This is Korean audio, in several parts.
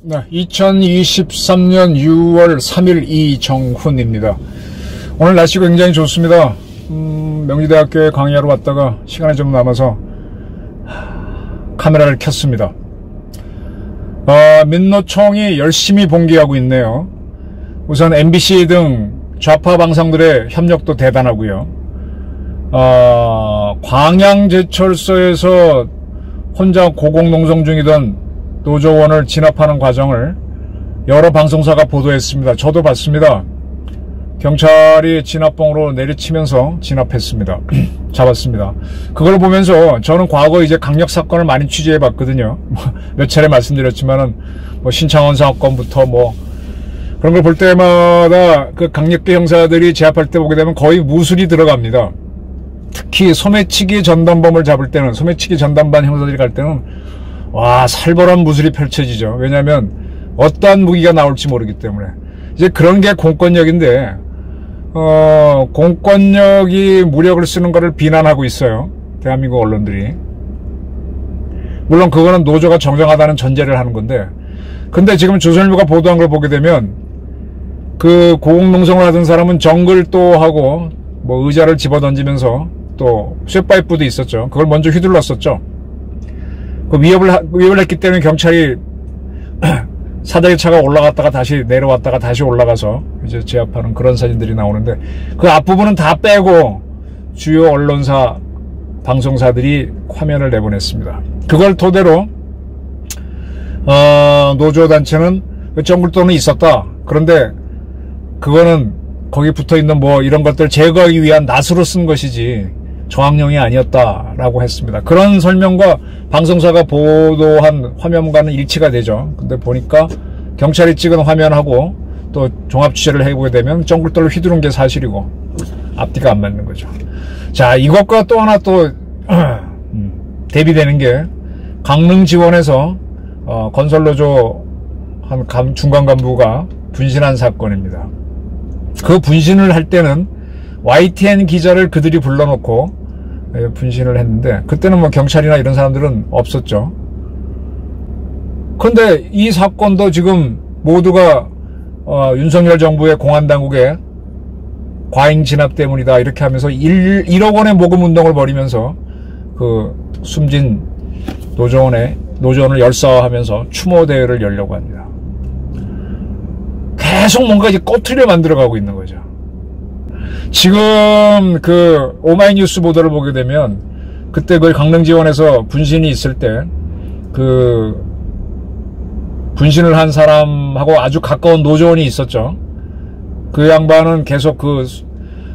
네, 2023년 6월 3일 이정훈입니다. 오늘 날씨가 굉장히 좋습니다. 명지대학교에 강의하러 왔다가 시간이 좀 남아서 카메라를 켰습니다. 민노총이 열심히 봉기하고 있네요. 우선 MBC 등 좌파 방송들의 협력도 대단하고요. 광양제철소에서 혼자 고공농성 중이던 노조원을 진압하는 과정을 여러 방송사가 보도했습니다. 저도 봤습니다. 경찰이 진압봉으로 내리치면서 진압했습니다. 잡았습니다. 그걸 보면서 저는 과거 이제 강력 사건을 많이 취재해 봤거든요. 몇 차례 말씀드렸지만은 신창원 사건부터 그런 걸 볼 때마다 그 강력계 형사들이 제압할 때 보게 되면 거의 무술이 들어갑니다. 특히 소매치기 전담범을 잡을 때는, 소매치기 전담반 형사들이 갈 때는 와, 살벌한 무술이 펼쳐지죠. 왜냐하면 어떠한 무기가 나올지 모르기 때문에. 이제 그런 게 공권력인데 공권력이 무력을 쓰는 것을 비난하고 있어요. 대한민국 언론들이. 물론 그거는 노조가 정정하다는 전제를 하는 건데, 근데 지금 조선일보가 보도한 걸 보게 되면 그 고공농성을 하던 사람은 정글도 하고 의자를 집어던지면서 또 쇠파이프도 있었죠. 그걸 먼저 휘둘렀었죠. 그 위협을 했기 때문에 경찰이 사다리 차가 올라갔다가 다시 내려왔다가 다시 올라가서 이제 제압하는 그런 사진들이 나오는데, 그 앞부분은 다 빼고 주요 언론사, 방송사들이 화면을 내보냈습니다. 그걸 토대로 노조단체는 정글도는 있었다. 그런데 그거는 거기 붙어있는 이런 것들 제거하기 위한 낫으로 쓴 것이지 저항용이 아니었다라고 했습니다. 그런 설명과 방송사가 보도한 화면과는 일치가 되죠. 근데 보니까 경찰이 찍은 화면하고 또 종합 취재를 해보게 되면 정글돌을 휘두른 게 사실이고 앞뒤가 안 맞는 거죠. 자, 이것과 또 하나 또 대비되는 게 강릉지원에서 건설노조 한 중간 간부가 분신한 사건입니다. 그 분신을 할 때는 YTN 기자를 그들이 불러놓고 분신을 했는데, 그때는 경찰이나 이런 사람들은 없었죠. 근데 이 사건도 지금 모두가 윤석열 정부의 공안당국의 과잉 진압 때문이다 이렇게 하면서 1억 원의 모금 운동을 벌이면서 그 숨진 노조원을 열사하면서 추모 대회를 열려고 합니다. 계속 뭔가 이제 꼬투리를 만들어가고 있는 거죠. 지금 그 오마이뉴스 보도를 보게 되면 그때 그 강릉지원에서 분신이 있을 때 그 분신을 한 사람하고 아주 가까운 노조원이 있었죠. 그 양반은 계속 그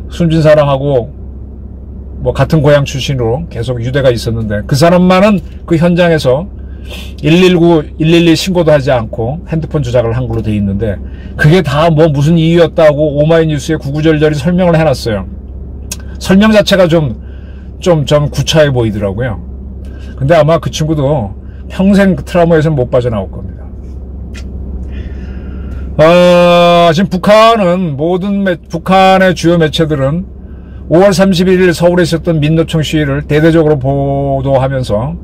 숨진 사람하고 같은 고향 출신으로 계속 유대가 있었는데, 그 사람만은 그 현장에서 119, 112 신고도 하지 않고 핸드폰 조작을 한 걸로 돼 있는데, 그게 다 무슨 이유였다고 오마이뉴스에 구구절절히 설명을 해놨어요. 설명 자체가 좀 구차해 보이더라고요. 근데 아마 그 친구도 평생 그 트라우마에서 못 빠져나올 겁니다. 지금 북한의 주요 매체들은 5월 31일 서울에 있었던 민노총 시위를 대대적으로 보도하면서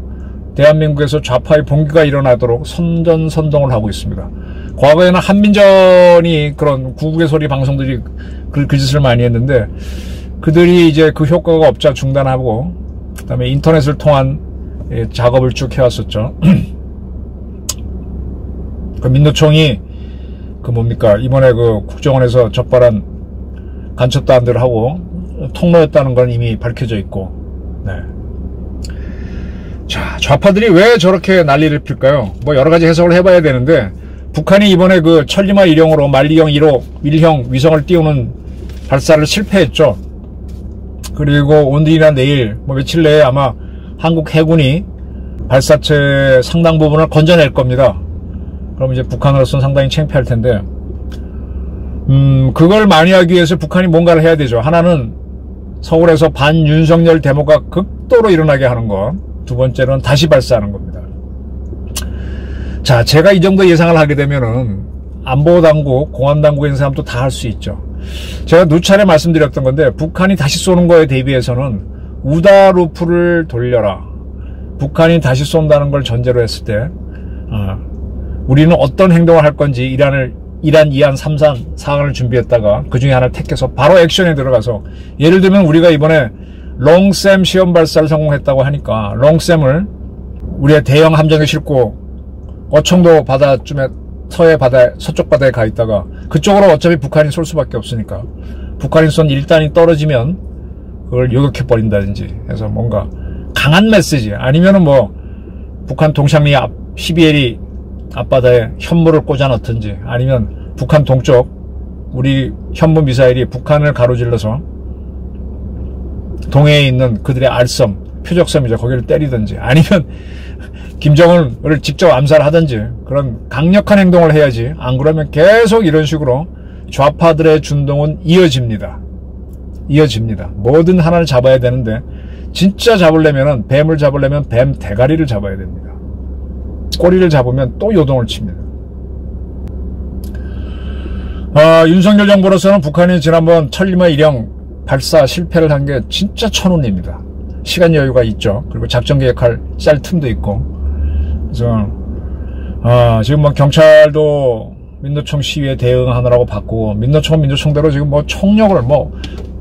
대한민국에서 좌파의 봉기가 일어나도록 선전선동을 하고 있습니다. 과거에는 한민전이 그런 구국의 소리 방송들이 그 짓을 많이 했는데, 그들이 이제 그 효과가 없자 중단하고 그다음에 인터넷을 통한 작업을 쭉 해왔었죠. 그 민노총이 이번에 그 국정원에서 적발한 간첩단들을 하고 통로였다는 건 이미 밝혀져 있고, 네. 자, 좌파들이 왜 저렇게 난리를 필까요? 여러 가지 해석을 해봐야 되는데, 북한이 이번에 그 천리마 1형으로 만리형 1호 1형 위성을 띄우는 발사를 실패했죠. 그리고 오늘이나 내일 며칠 내에 아마 한국 해군이 발사체 상당 부분을 건져낼 겁니다. 그럼 이제 북한으로서는 상당히 창피할 텐데, 그걸 만회하기 위해서 북한이 뭔가를 해야 되죠. 하나는 서울에서 반윤석열 데모가 극도로 일어나게 하는 것, 두 번째는 다시 발사하는 겁니다. 자, 제가 이 정도 예상을 하게 되면은 안보당국, 공안당국에 있는 사람도 다 할 수 있죠. 제가 누차례 말씀드렸던 건데 북한이 다시 쏘는 거에 대비해서는 우다루프를 돌려라. 북한이 다시 쏜다는 걸 전제로 했을 때 우리는 어떤 행동을 할 건지 이란 2안 3산 사안을 준비했다가 그 중에 하나를 택해서 바로 액션에 들어가서, 예를 들면 우리가 이번에 롱샘 시험 발사를 성공했다고 하니까 롱샘을 우리의 대형 함정에 싣고 어청도 바다쯤에 서쪽 바다에 가 있다가 그쪽으로 어차피 북한이 쏠 수밖에 없으니까 북한이 쏜 1단이 떨어지면 그걸 요격해버린다든지 해서 뭔가 강한 메시지, 아니면은 뭐 북한 동창리 12L이 앞바다에 현무를 꽂아 넣든지, 아니면 북한 동쪽 우리 현무 미사일이 북한을 가로질러서 동해에 있는 그들의 알섬, 표적섬이죠, 거기를 때리든지, 아니면 김정은을 직접 암살하든지 그런 강력한 행동을 해야지. 안 그러면 계속 이런 식으로 좌파들의 준동은 이어집니다. 뭐든 하나를 잡아야 되는데 진짜 잡으려면, 뱀을 잡으려면 뱀 대가리를 잡아야 됩니다. 꼬리를 잡으면 또 요동을 칩니다. 윤석열 정부로서는 북한이 지난번 천리마 1형 발사 실패를 한 게 진짜 천운입니다. 시간 여유가 있죠. 그리고 작전 계획할 짤 틈도 있고. 그래서 지금 뭐 경찰도 민노총 시위에 대응하느라고 바꾸고, 민노총은 민노총대로 지금 뭐 총력을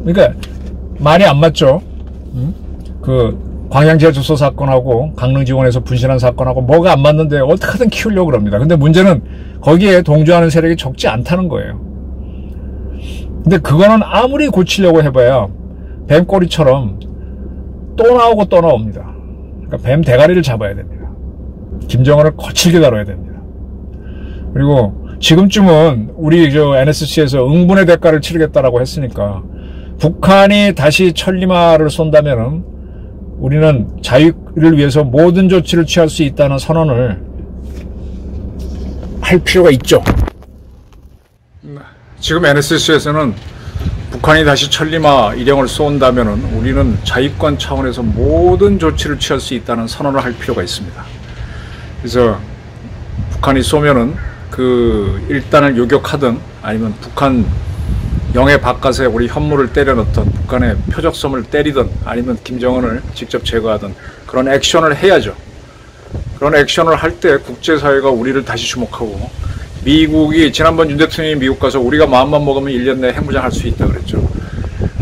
그러니까 말이 안 맞죠. 그 광양제조소 사건하고 강릉지원에서 분신한 사건하고 뭐가 안 맞는데 어떻게든 키우려고 그럽니다. 근데 문제는 거기에 동조하는 세력이 적지 않다는 거예요. 근데 그거는 아무리 고치려고 해봐야 뱀꼬리처럼 또 나오고 또 나옵니다. 그러니까 뱀 대가리를 잡아야 됩니다. 김정은을 거칠게 다뤄야 됩니다. 그리고 지금쯤은 우리 NSC에서 응분의 대가를 치르겠다라고 했으니까 북한이 다시 천리마를 쏜다면은 우리는 자유를 위해서 모든 조치를 취할 수 있다는 선언을 할 필요가 있죠. 지금 NSC에서는 북한이 다시 천리마 1형을 쏜다면은 우리는 자위권 차원에서 모든 조치를 취할 수 있다는 선언을 할 필요가 있습니다. 그래서 북한이 쏘면은 그 1단을 요격하든, 아니면 북한 영해 바깥에 우리 현무를 때려 넣든, 북한의 표적섬을 때리든, 아니면 김정은을 직접 제거하든 그런 액션을 해야죠. 그런 액션을 할 때 국제사회가 우리를 다시 주목하고, 미국이 지난번 윤 대통령이 미국 가서 우리가 마음만 먹으면 1년 내에 핵무장 할 수 있다 그랬죠.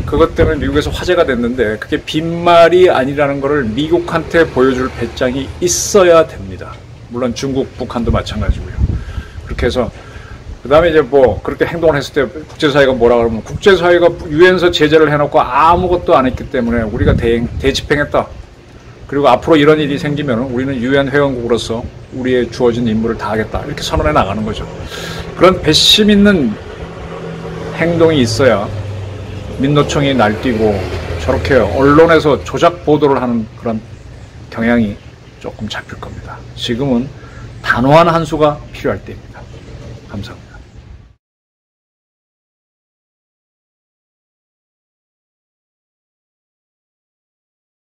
그것 때문에 미국에서 화제가 됐는데 그게 빈말이 아니라는 것을 미국한테 보여줄 배짱이 있어야 됩니다. 물론 중국, 북한도 마찬가지고요. 그렇게 해서 그 다음에 이제 뭐 그렇게 행동을 했을 때 국제사회가 뭐라 그러면, 국제사회가 유엔서 제재를 해놓고 아무것도 안 했기 때문에 우리가 대집행했다. 그리고 앞으로 이런 일이 생기면 우리는 유엔 회원국으로서 우리의 주어진 임무를 다하겠다. 이렇게 선언해 나가는 거죠. 그런 배심 있는 행동이 있어야 민노총이 날뛰고 저렇게 언론에서 조작 보도를 하는 그런 경향이 조금 잡힐 겁니다. 지금은 단호한 한 수가 필요할 때입니다. 감사합니다.